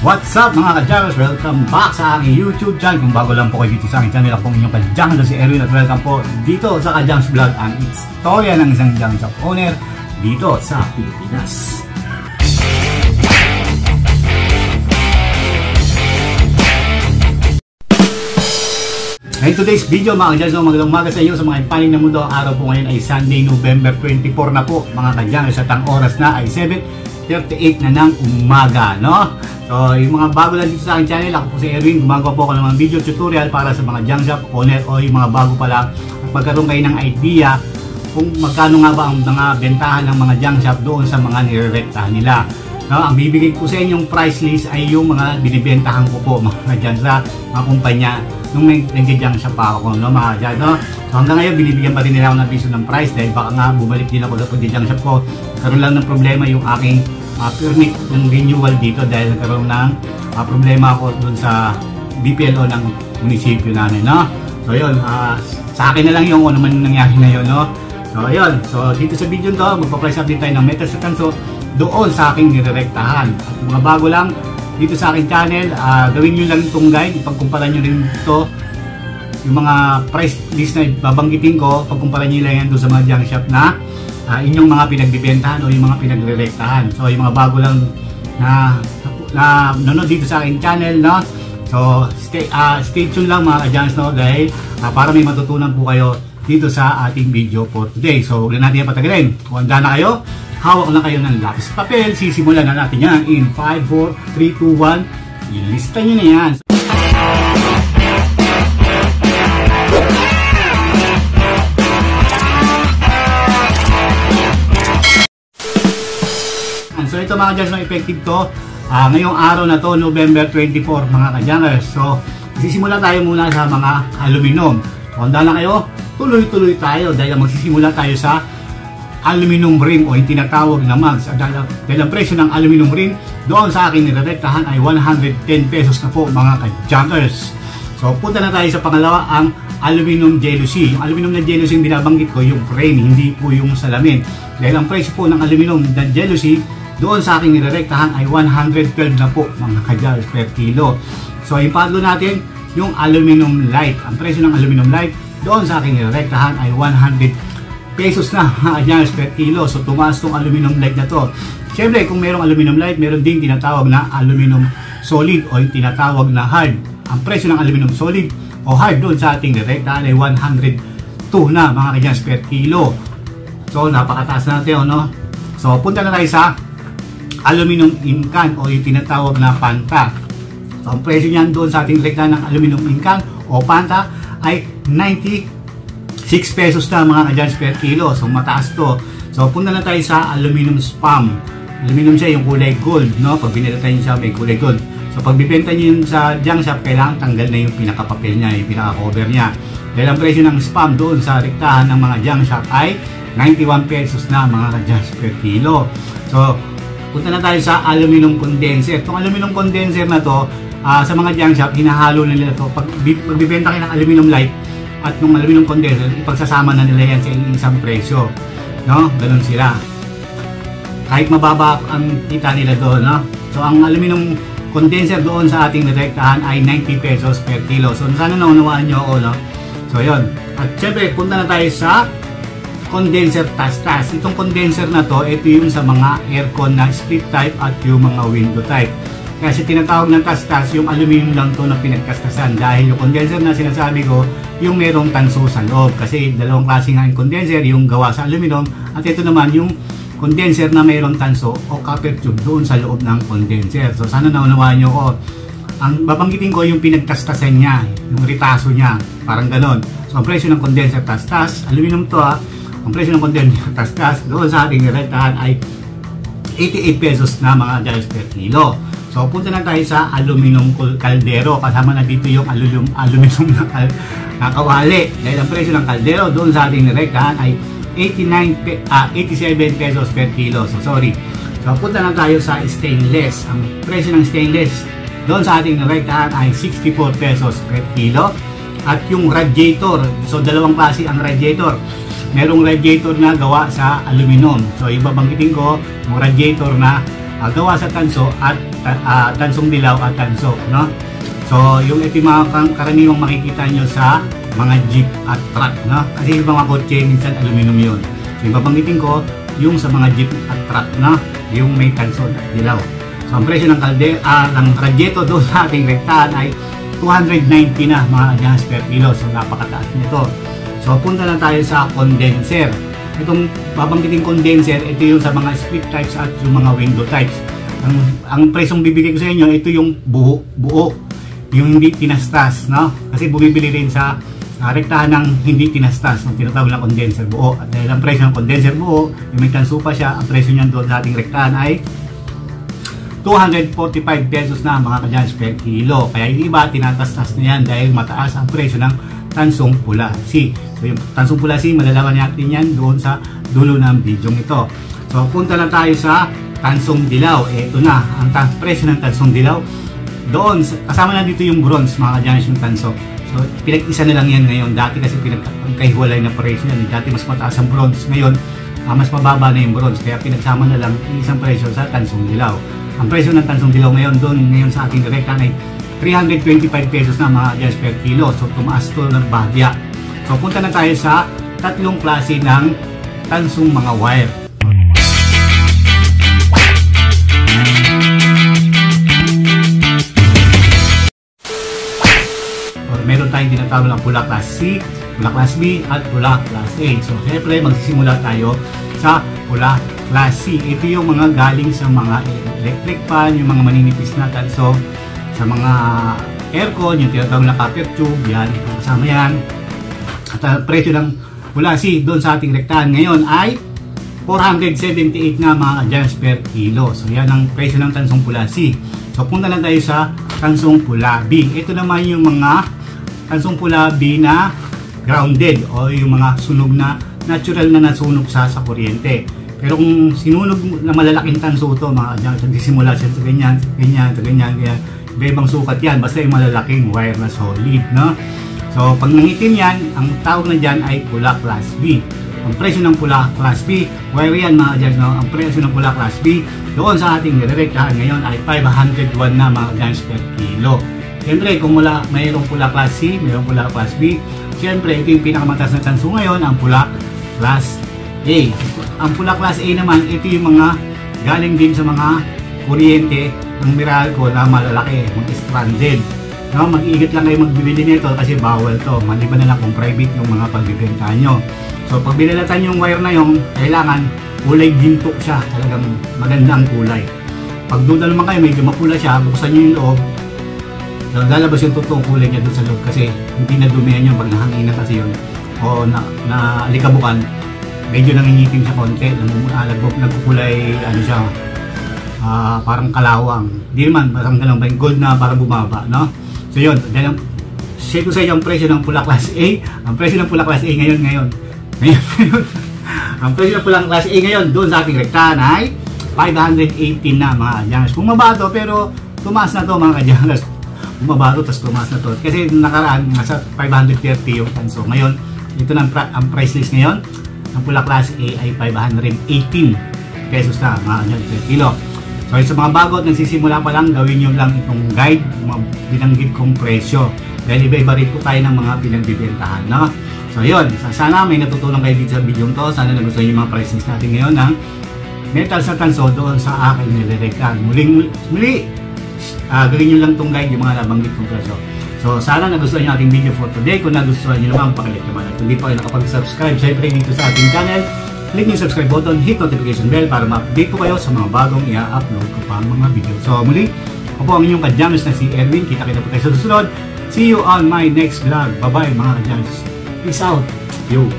What's up mga ka-Jammers? Welcome back sa aking YouTube channel. Kung bago lang po kayo dito sa aking channel, ako pong inyong ka-Jammers si Erwin at welcome po dito sa ka-Jammers Vlog, ang istorya ng isang jam shop owner dito sa Pilipinas. Ngayon today's video mga ka-Jammers, magandang umaga sa inyo sa mga ipaning na mundo. Ang araw po ngayon ay Sunday, November 24 na po mga ka-Jammers at ang oras na ay 7:38 na ng umaga, no? So, yung mga bago lang dito sa aking channel, ako po si Erwin, gumagawa po ako ng mga video tutorial para sa mga jam shop owner o yung mga bago pa lang at magkaroon kayo ng idea kung magkano nga ba ang mga bentahan ng mga jam shop doon sa mga nire-rektahan nila. No, ang bibigay ko sa inyong price list ay yung mga binibentahan ko po mga dyan sa mga kumpanya nung nag-jam shop pa ako, no, mga dyan, no? So, hanggang ngayon binibigyan pa rin nila ako ng piso ng price dahil baka nga bumalik din ako sa pag-jam shop ko. Karoon lang ng problema yung aking permit ng renewal dito dahil nagkaroon ng problema ako dun sa BPLO ng munisipyo namin, no? So yun, sa akin na lang yung ano man nangyari na yun, no? So yun, so dito sa video to, magpa-price update tayo ng meters at tanso doon sa aking nirerektahan. At mga bago lang dito sa aking channel, gawin nyo lang itong guide, ipagkumpara nyo rin ito yung mga price list na babanggitin ko, pagkumpara nyo lang yan doon sa mga junk shop na inyong mga pinagbibentahan o yung mga pinagre-rektahan. So yung mga bago lang na nanonood dito sa aking channel, no? So stay tuned lang mga ka-Jammers, no? Dahil para may matutunan po kayo dito sa ating video for today. So huwag natin yung patagalin. Kung handa na kayo, hawak na kayo ng lapis papel. Sisimulan na natin yan in 5, 4, 3, 2, 1. Ilista nyo na yan. So ito mga ka-Jammers, no, effective to ngayong araw na to, November 24 mga ka-Jammers. So magsisimula tayo muna sa mga aluminum. So handa na kayo, tuloy-tuloy tayo dahil magsisimula tayo sa aluminum rim o yung tinatawag na mags. Dahil ang presyo ng aluminum rim doon sa akin nirerektahan ay 110 pesos na po mga ka-Jammers. So punta na tayo sa pangalawa, ang aluminum jealousy. Yung aluminum na jealousy yung binabanggit ko, yung frame, hindi po yung salamin. Dahil ang presyo po ng aluminum na jealousy doon sa aking nirerektahan ay 112 na po mga ka-Jammers per kilo. So yung pangatlo natin, yung aluminum light. Ang presyo ng aluminum light doon sa aking nirerektahan ay 100 pesos na mga ka-Jammers per kilo. So tumaas tong aluminum light na to. Siyempre kung mayroong aluminum light, meron din tinatawag na aluminum solid o yung tinatawag na hard. Ang presyo ng aluminum solid o hard doon sa ating nirerektahan ay 102 na mga ka-Jammers per kilo. So napakataas natin, no? So punta na tayo sa aluminum incan o yung tinatawag na panta. So ang presyo niyan doon sa ating rektahan ng aluminum incan o panta ay 96 pesos na mga ka-Jammers per kilo. So mataas to. So punta na tayo sa aluminum spam. Aluminum siya, yung kulay gold, no? Pag binilatan niyo siya, may kulay gold. So pag bibenta niyo yun sa junk shop, kailangan tanggal na yung pinaka-papel niya, yung pinaka-cover niya. Dahil ang presyo ng spam doon sa rektahan ng mga junk shop ay 91 pesos na mga ka-Jammers per kilo. So punta na tayo sa aluminum condenser. Itong aluminum condenser na to, sa mga junk shop, hinahalo na nila to. Pag bibenta kayo ng aluminum light at ng aluminum condenser, ipagsasama na nila yan sa isang presyo, no? Ganun sila. Kahit mababa ang kita nila doon, no? So ang aluminum condenser doon sa ating nirektahan ay 90 pesos per kilo. So sana naunawaan nyo ako, no? So yun. At syempre, punta na tayo sa condenser tas-tas. Itong condenser na to, ito yung sa mga aircon na split type at yung mga window type. Kasi tinatawag ng tas-tas, yung aluminum lang to na pinagkastasan. Dahil yung condenser na sinasabi ko, yung merong tanso sa loob. Kasi dalawang klase nga yung condenser, yung gawa sa aluminum, at ito naman yung condenser na mayroong tanso o copper tube doon sa loob ng condenser. So sana naunawaan nyo ko. Ang babanggitin ko yung pinagkastasan niya, yung ritaso niya, parang ganon. So ang presyo ng condenser tas-tas, aluminum to ang presyo ng condenser tas-tas doon sa ating nirektahan ay 88 pesos na mga ka-Jammers per kilo. So punta na tayo sa aluminum kaldero. Kasama na dito yung aluminum na kawali. Dahil ang presyo ng kaldero doon sa ating nirektahan ay 87 pesos per kilo. So sorry. So punta na tayo sa stainless. Ang presyo ng stainless doon sa ating nirektahan ay 64 pesos per kilo. At yung radiator, so dalawang klase ang radiator. Merong radiator na gawa sa aluminum. So ibabanggitin ko yung radiator na gawa sa tanso at tansong dilaw at tanso, no? So yung ito mga karaniwang makikita nyo sa mga jeep at truck, no? Kasi yung mga kotse minsan aluminum yun. So yung babanggitin ko yung sa mga jeep at truck, no? Yung may tanso at dilaw. So ang presyo ng ng radyeto doon sa ating rektahan ay 290 na mga adjans per kilo. So napakataas nito. So punta na tayo sa condenser. Itong babanggitin condenser, ito yung sa mga split types at yung mga window types. Ang presyong bibigay ko sa inyo, ito yung buo, yung hindi tinastas, no? Kasi bumibili rin sa rektahan ng hindi tinastas, ng tinatawag na condenser buo. At dahil ang presyo ng condenser buo, yung may tanso pa siya, ang presyo niyan doon sa ating rektahan ay 245 pesos na mga kadyans per kilo. Kaya yung iba, tinatastas na yan dahil mataas ang presyo ng tansong pula C. So yung tansong pula C, malalaman natin yan doon sa dulo ng video ito. So punta na tayo sa tansong dilaw. Ito na, ang presyo ng tansong dilaw. Doon, kasama na dito yung bronze mga kadyans yung tanso. So pinag-isa na lang yan ngayon. Dati kasi pinagkahiwalay na presyo yan. Dati mas mataas ang bronze. Ngayon, mas mababa na yung bronze. Kaya pinagsama na lang yung isang presyo sa tansong dilaw. Ang presyo ng tansong dilaw ngayon sa ating direkta ay 325 pesos na mga adjans per kilo. So tumaas to ng bahagya. So punta na tayo sa tatlong klase ng tansong mga wire. Meron tayong tinatawag ng pula class C, pula class B, at pula class A. So syempre magsisimula tayo sa pula class C. Ito yung mga galing sa mga electric fan, yung mga maninipis na tanso, sa mga aircon, yung tinatawag na copper tube, yan, kasama yan. At ang presyo ng pula C doon sa ating rektahan ngayon ay 478 na mga adjans per kilo. So yan ang presyo ng tansong pula C. So punta lang tayo sa tansong pula B. Ito naman yung mga tansong pula B na grounded o yung mga sunog na natural na nasunog sa kuryente. Pero kung sinunog na malalaking tanso ito, mga adjans, nagsisimula siya sa ganyan, kaya iba-ibang sukat yan, basta yung malalaking wire na solid, no? So pag nangitim yan, ang tawag na dyan ay pula class B. Ang presyo ng pula class B, wire yan mga adjans, no? Ang presyo ng pula class B doon sa ating nirerektahan ngayon ay 501 na mga adjans per kilo. Siyempre, kung mayroong pula class C, mayroong pula class B, siyempre, ito yung pinakamataas na tanso ngayon, ang pula class A. Ang pula class A naman, ito yung mga galing din sa mga kuryente ng Meralco na malalaki, mga stranded. No, mag-iingat lang kayo magbibili nito kasi bawal to. Maliban na lang kung private yung mga pagbibenta nyo. So, pag binalatan yung wire na yung, kailangan kulay ginto siya. Talagang magandang kulay. Pag doon naman kayo, medyo mapula siya, buksan nyo yung loob, lalabas yung totoong kulay niya doon sa loob kasi hindi na dumihan yun pag nahanginan kasi yun o na alikabukan, medyo nangingitim siya konti, nagkukulay ano siya, parang kalawang, hindi naman parang ganun, gold na parang bumaba, no? So yun, dahil share ko sa inyo ang presyo ng pula class A. Ang presyo ng pula class A ngayon ang presyo ng pula class A ngayon doon sa ating rektahan ay 518 na mga adjans. Bumaba to pero tumaas na to mga adjans. Bumaba to tapos tumaas na to kasi nakaraan nasa 530 yung tanso. Ngayon ito na ang price list ngayon ng pula class A ay 518 pesos na mga adjans per kilo. So sa mga bago at nagsisimula pa lang, gawin nyo lang itong guide, mga binanggit kong presyo. Dahil iba-iba rin po tayo ng mga pinagbibentahan, no? So yun, sana may natutunan kayo dito sa video to. Sana nagustuhan yung mga price list natin ngayon ng metal sa tanso doon sa aking nilerektahan. Muli, gawin nyo lang itong guide, yung mga nabanggit kong presyo. So sana nagustuhan nyo ating video for today. Kung nagustuhan nyo naman, pakalik naman. At hindi pa kayo nakapag-subscribe, syempre dito sa ating channel, click yung subscribe button, hit notification bell para ma-update po kayo sa mga bagong i-upload ko pa mga video. So muli, ako po ang inyong kadyamis na si Erwin. Kita-kita po tayo sa susunod. See you on my next vlog. Bye-bye mga kadyamis. Peace out. Yo.